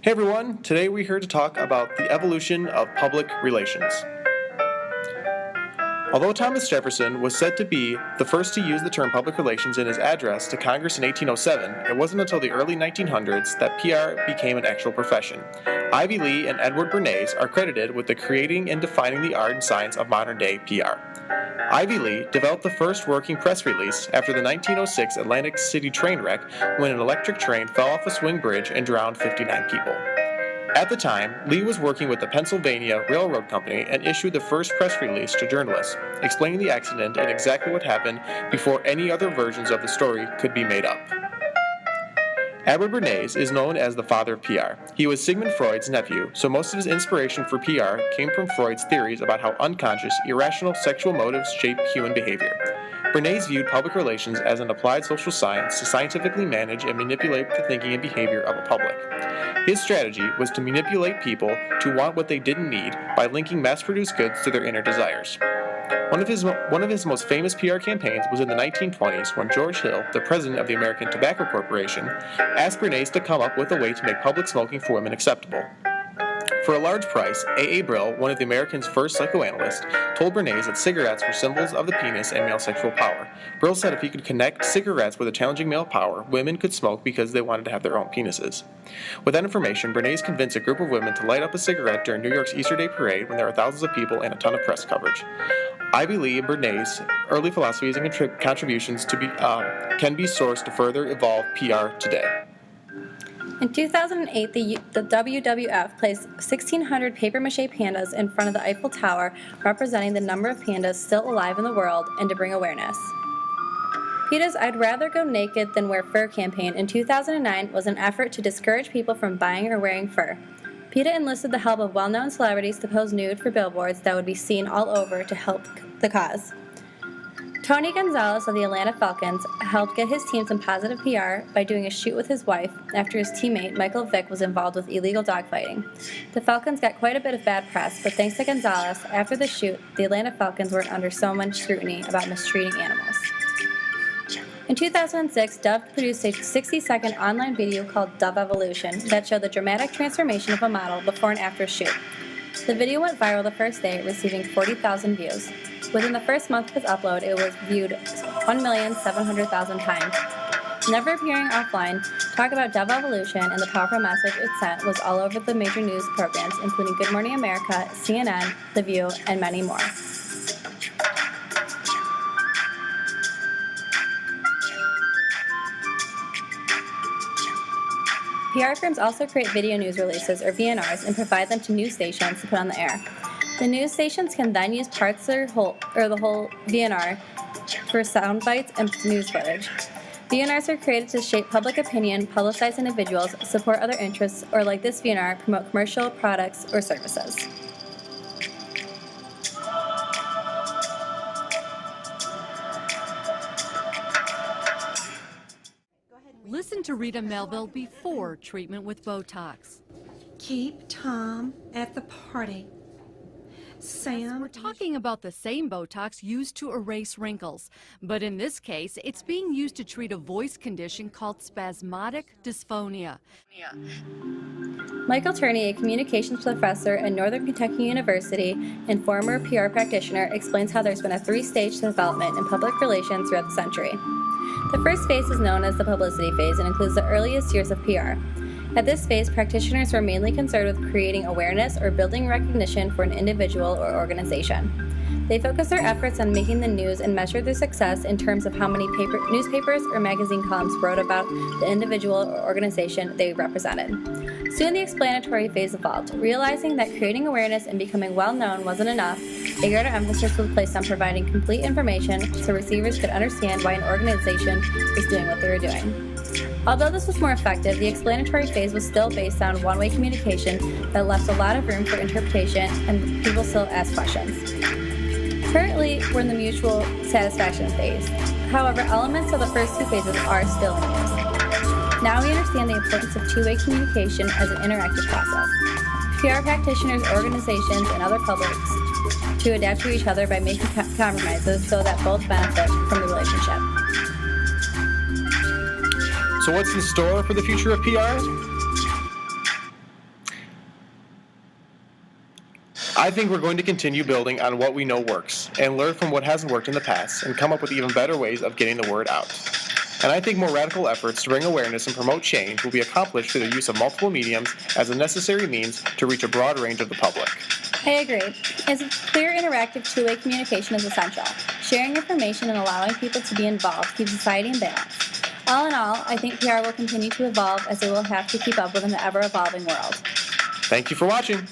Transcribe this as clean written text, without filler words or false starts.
Hey everyone, today we're here to talk about the evolution of public relations. Although Thomas Jefferson was said to be the first to use the term public relations in his address to Congress in 1807, it wasn't until the early 1900s that PR became an actual profession. Ivy Lee and Edward Bernays are credited with the creating and defining the art and science of modern-day PR. Ivy Lee developed the first working press release after the 1906 Atlantic City train wreck when an electric train fell off a swing bridge and drowned 59 people. At the time, Lee was working with the Pennsylvania Railroad Company and issued the first press release to journalists, explaining the accident and exactly what happened before any other versions of the story could be made up. Edward Bernays is known as the father of PR. He was Sigmund Freud's nephew, so most of his inspiration for PR came from Freud's theories about how unconscious, irrational sexual motives shape human behavior. Bernays viewed public relations as an applied social science to scientifically manage and manipulate the thinking and behavior of a public. His strategy was to manipulate people to want what they didn't need by linking mass-produced goods to their inner desires. One of his most famous PR campaigns was in the 1920s when George Hill, the president of the American Tobacco Corporation, asked Bernays to come up with a way to make public smoking for women acceptable. For a large price, A. Brill, one of the American's first psychoanalysts, told Bernays that cigarettes were symbols of the penis and male sexual power. Brill said if he could connect cigarettes with a challenging male power, women could smoke because they wanted to have their own penises. With that information, Bernays convinced a group of women to light up a cigarette during New York's Easter Day Parade when there were thousands of people and a ton of press coverage. Ivy Lee and Bernays' early philosophies and contributions can be sourced to further evolve PR today. In 2008, the WWF placed 1,600 papier-mâché pandas in front of the Eiffel Tower, representing the number of pandas still alive in the world and to bring awareness. PETA's I'd Rather Go Naked Than Wear Fur campaign in 2009 was an effort to discourage people from buying or wearing fur. PETA enlisted the help of well-known celebrities to pose nude for billboards that would be seen all over to help the cause. Tony Gonzalez of the Atlanta Falcons helped get his team some positive PR by doing a shoot with his wife after his teammate Michael Vick was involved with illegal dogfighting. The Falcons got quite a bit of bad press, but thanks to Gonzalez, after the shoot, the Atlanta Falcons weren't under so much scrutiny about mistreating animals. In 2006, Dove produced a 60-second online video called Dove Evolution that showed the dramatic transformation of a model before and after a shoot. The video went viral the first day, receiving 40,000 views. Within the first month of its upload, it was viewed 1,700,000 times. Never appearing offline, talk about Dove Evolution and the powerful message it sent was all over the major news programs, including Good Morning America, CNN, The View, and many more. PR firms also create video news releases, or VNRs, and provide them to news stations to put on the air. The news stations can then use parts or the whole VNR for sound bites and news footage. VNRs are created to shape public opinion, publicize individuals, support other interests, or like this VNR, promote commercial products or services. Listen to Rita Melville before treatment with Botox. Keep Tom at the party. Sam. We're talking about the same Botox used to erase wrinkles, but in this case, it's being used to treat a voice condition called spasmodic dysphonia. Michael Turney, a communications professor at Northern Kentucky University and former PR practitioner, explains how there's been a three-stage development in public relations throughout the century. The first phase is known as the publicity phase and includes the earliest years of PR. At this phase, practitioners were mainly concerned with creating awareness or building recognition for an individual or organization. They focused their efforts on making the news and measured their success in terms of how many newspapers or magazine columns wrote about the individual or organization they represented. Soon the explanatory phase evolved. Realizing that creating awareness and becoming well-known wasn't enough, a greater emphasis was placed on providing complete information so receivers could understand why an organization was doing what they were doing. Although this was more effective, the explanatory phase was still based on one-way communication that left a lot of room for interpretation, and people still asked questions. Currently, we're in the mutual satisfaction phase. However, elements of the first two phases are still in use. Now we understand the importance of two-way communication as an interactive process. PR practitioners, organizations, and other publics to adapt to each other by making compromises so that both benefit from the relationship. So what's in store for the future of PR? I think we're going to continue building on what we know works and learn from what hasn't worked in the past and come up with even better ways of getting the word out. And I think more radical efforts to bring awareness and promote change will be accomplished through the use of multiple mediums as a necessary means to reach a broad range of the public. I agree. As clear, interactive, two-way communication is essential. Sharing information and allowing people to be involved keeps society in balance. All in all, I think PR will continue to evolve as it will have to keep up with an ever-evolving world. Thank you for watching.